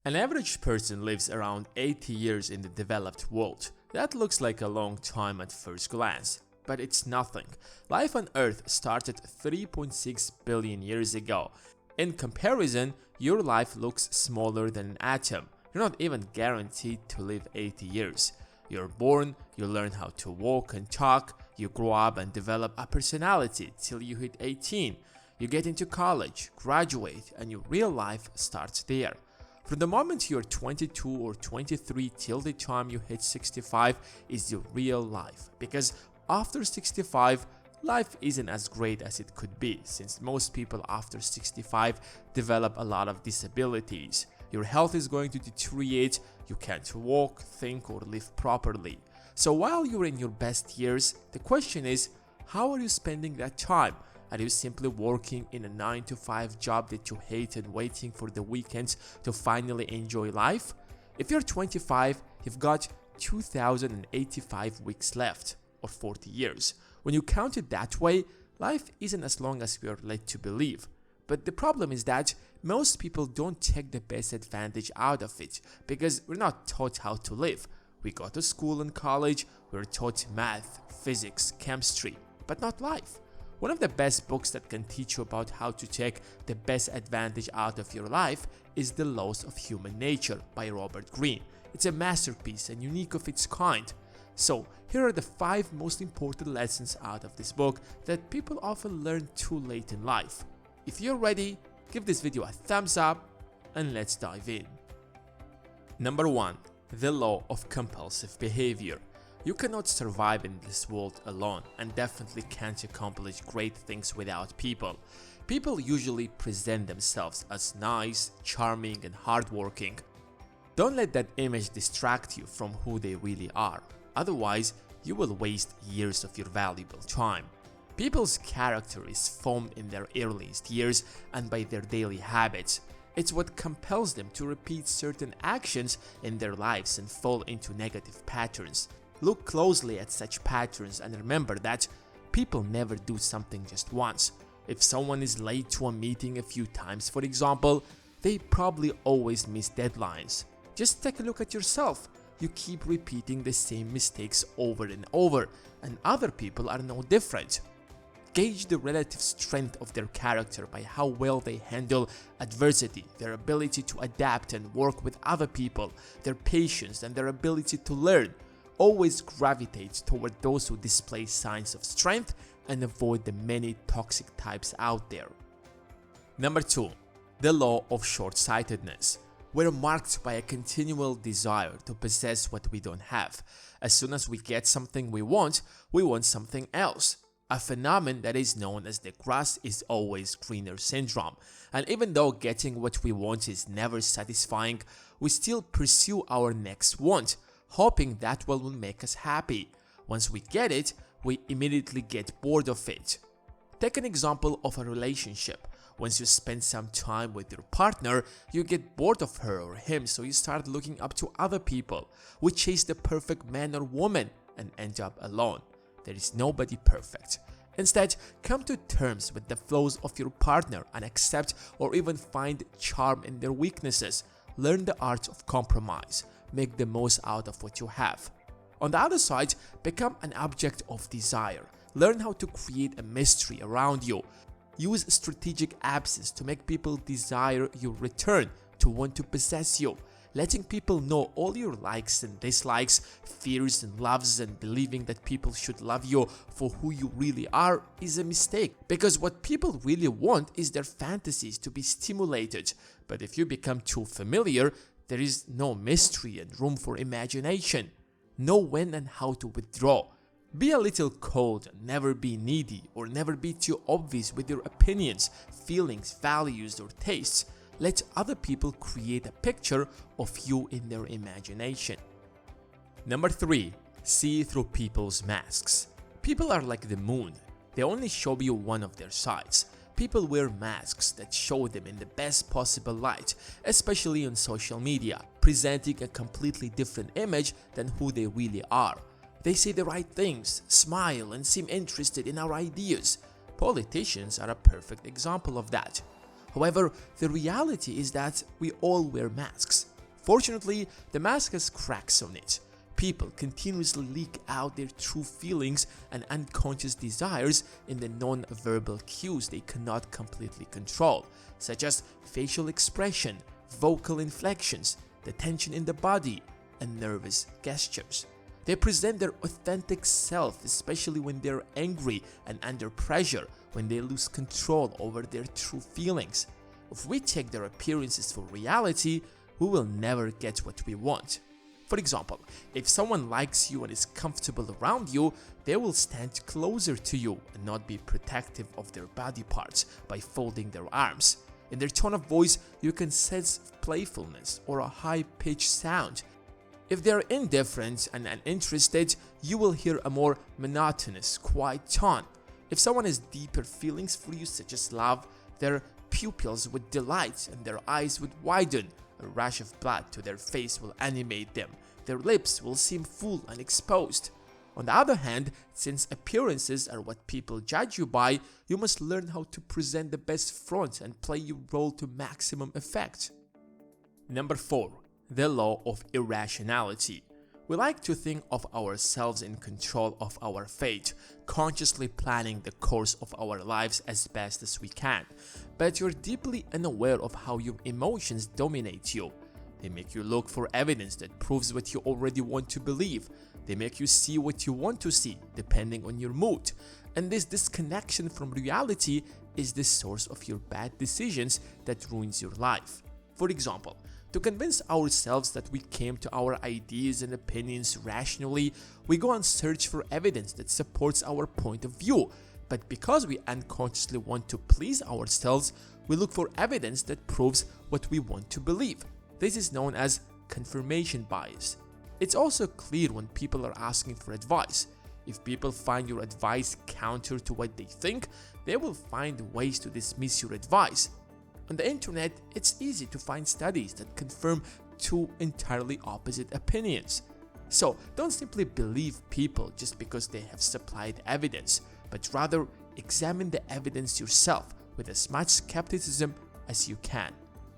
An average person lives around 80 years in the developed world. That looks like a long time at first glance, but it's nothing. Life on Earth started 3.6 billion years ago. In comparison, your life looks smaller than an atom. You're not even guaranteed to live 80 years. You're born, you learn how to walk and talk, you grow up and develop a personality till you hit 18. You get into college, graduate, and your real life starts there. From the moment you're 22 or 23 till the time you hit 65 is your real life, because after 65, life isn't as great as it could be, since most people after 65 develop a lot of disabilities. Your health is going to deteriorate, you can't walk, think, or live properly. So while you're in your best years, the question is, how are you spending that time? Are you simply working in a 9-to-5 job that you hate and waiting for the weekends to finally enjoy life? If you're 25, you've got 2,085 weeks left, or 40 years. When you count it that way, life isn't as long as we are led to believe. But the problem is that most people don't take the best advantage out of it, because we're not taught how to live. We go to school and college, we're taught math, physics, chemistry, but not life. One of the best books that can teach you about how to take the best advantage out of your life is The Laws of Human Nature by Robert Greene. It's a masterpiece and unique of its kind. So, here are the 5 most important lessons out of this book that people often learn too late in life. If you're ready, give this video a thumbs up and let's dive in. Number 1. The Law of Compulsive Behavior. You cannot survive in this world alone, and definitely can't accomplish great things without people. People usually present themselves as nice, charming, and hardworking. Don't let that image distract you from who they really are. Otherwise, you will waste years of your valuable time. People's character is formed in their earliest years and by their daily habits. It's what compels them to repeat certain actions in their lives and fall into negative patterns. Look closely at such patterns and remember that people never do something just once. If someone is late to a meeting a few times, for example, they probably always miss deadlines. Just take a look at yourself. You keep repeating the same mistakes over and over, and other people are no different. Gauge the relative strength of their character by how well they handle adversity, their ability to adapt and work with other people, their patience, and their ability to learn. Always gravitate toward those who display signs of strength and avoid the many toxic types out there. Number 2. The Law of Shortsightedness. We're marked by a continual desire to possess what we don't have. As soon as we get something we want something else. A phenomenon that is known as the grass is always greener syndrome. And even though getting what we want is never satisfying, we still pursue our next want, hoping that will make us happy. Once we get it, we immediately get bored of it. Take an example of a relationship. Once you spend some time with your partner, you get bored of her or him, so you start looking up to other people. We chase the perfect man or woman and end up alone. There is nobody perfect. Instead, come to terms with the flaws of your partner and accept or even find charm in their weaknesses. Learn the art of compromise. Make the most out of what you have. On the other side, become an object of desire. Learn how to create a mystery around you. Use strategic absence to make people desire your return, to want to possess you. Letting people know all your likes and dislikes, fears and loves, and believing that people should love you for who you really are is a mistake, because what people really want is their fantasies to be stimulated. But if you become too familiar, there is no mystery and room for imagination. Know when and how to withdraw. Be a little cold, never be needy, or never be too obvious with your opinions, feelings, values, or tastes. Let other people create a picture of you in their imagination. Number 3. See through people's masks. People are like the moon. They only show you one of their sides. People wear masks that show them in the best possible light, especially on social media, presenting a completely different image than who they really are. They say the right things, smile, and seem interested in our ideas. Politicians are a perfect example of that. However, the reality is that we all wear masks. Fortunately, the mask has cracks on it. People continuously leak out their true feelings and unconscious desires in the non-verbal cues they cannot completely control, such as facial expression, vocal inflections, the tension in the body, and nervous gestures. They present their authentic self, especially when they're angry and under pressure, when they lose control over their true feelings. If we take their appearances for reality, we will never get what we want. For example, if someone likes you and is comfortable around you, they will stand closer to you and not be protective of their body parts by folding their arms. In their tone of voice, you can sense playfulness or a high-pitched sound. If they are indifferent and uninterested, you will hear a more monotonous, quiet tone. If someone has deeper feelings for you, such as love, their pupils would dilate and their eyes would widen. A rush of blood to their face will animate them. Their lips will seem full and exposed. On the other hand, since appearances are what people judge you by, you must learn how to present the best front and play your role to maximum effect. Number 4. The law of irrationality. We like to think of ourselves in control of our fate, consciously planning the course of our lives as best as we can. But you're deeply unaware of how your emotions dominate you. They make you look for evidence that proves what you already want to believe. They make you see what you want to see, depending on your mood. And this disconnection from reality is the source of your bad decisions that ruins your life. For example, to convince ourselves that we came to our ideas and opinions rationally, we go and search for evidence that supports our point of view. But because we unconsciously want to please ourselves, we look for evidence that proves what we want to believe. This is known as confirmation bias. It's also clear when people are asking for advice. If people find your advice counter to what they think, they will find ways to dismiss your advice. On the internet, it's easy to find studies that confirm two entirely opposite opinions. So don't simply believe people just because they have supplied evidence, but rather examine the evidence yourself with as much skepticism as you can.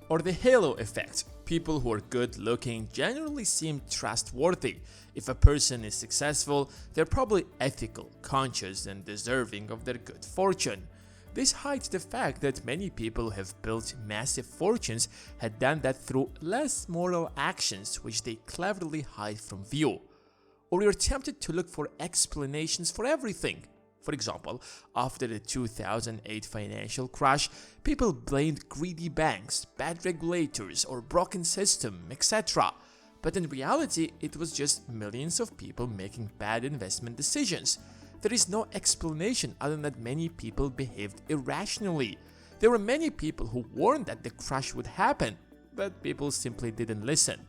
Or the halo effect. People who are good looking generally seem trustworthy. If a person is successful, they're probably ethical, conscious, and deserving of their good fortune. This hides the fact that many people who have built massive fortunes had done that through less moral actions which they cleverly hide from view. Or you're tempted to look for explanations for everything. For example, after the 2008 financial crash, people blamed greedy banks, bad regulators, or broken system, etc. But in reality, it was just millions of people making bad investment decisions. There is no explanation other than that many people behaved irrationally. There were many people who warned that the crash would happen, but people simply didn't listen.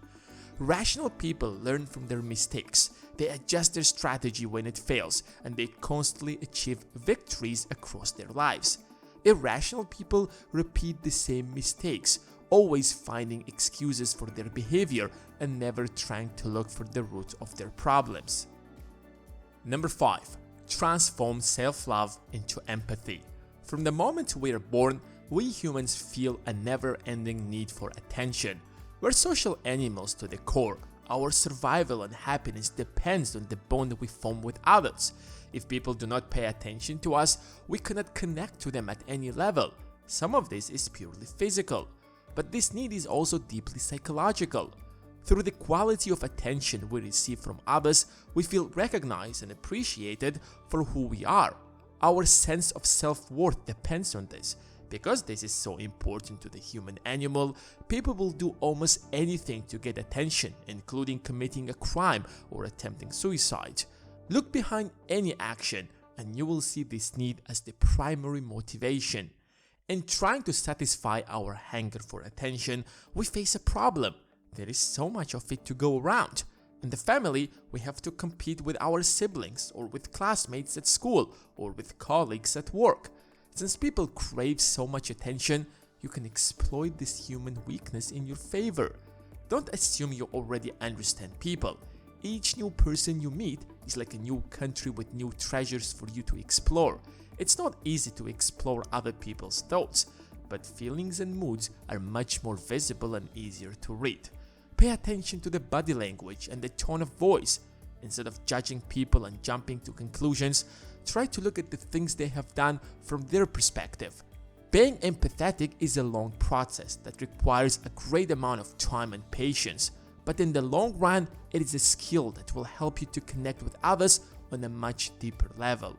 Rational people learn from their mistakes. They adjust their strategy when it fails, and they constantly achieve victories across their lives. Irrational people repeat the same mistakes, always finding excuses for their behavior and never trying to look for the root of their problems. Number 5. Transform self-love into empathy. From the moment we are born, we humans feel a never-ending need for attention. We're social animals to the core. Our survival and happiness depends on the bond we form with others. If people do not pay attention to us, we cannot connect to them at any level. Some of this is purely physical, but this need is also deeply psychological. Through the quality of attention we receive from others, we feel recognized and appreciated for who we are. Our sense of self-worth depends on this. Because this is so important to the human animal, people will do almost anything to get attention, including committing a crime or attempting suicide. Look behind any action and you will see this need as the primary motivation. In trying to satisfy our hunger for attention, we face a problem. There is so much of it to go around. In the family, we have to compete with our siblings or with classmates at school or with colleagues at work. Since people crave so much attention, you can exploit this human weakness in your favor. Don't assume you already understand people. Each new person you meet is like a new country with new treasures for you to explore. It's not easy to explore other people's thoughts, but feelings and moods are much more visible and easier to read. Pay attention to the body language and the tone of voice. Instead of judging people and jumping to conclusions, try to look at the things they have done from their perspective. Being empathetic is a long process that requires a great amount of time and patience, but in the long run, it is a skill that will help you to connect with others on a much deeper level.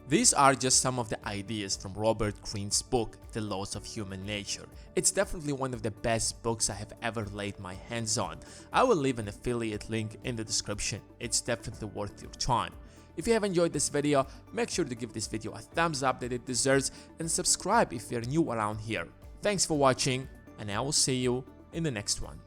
These are just some of the ideas from Robert Greene's book, The Laws of Human Nature. It's definitely one of the best books I have ever laid my hands on. I will leave an affiliate link in the description. It's definitely worth your time. If you have enjoyed this video, make sure to give this video a thumbs up that it deserves and subscribe if you're new around here. Thanks for watching, and I will see you in the next one.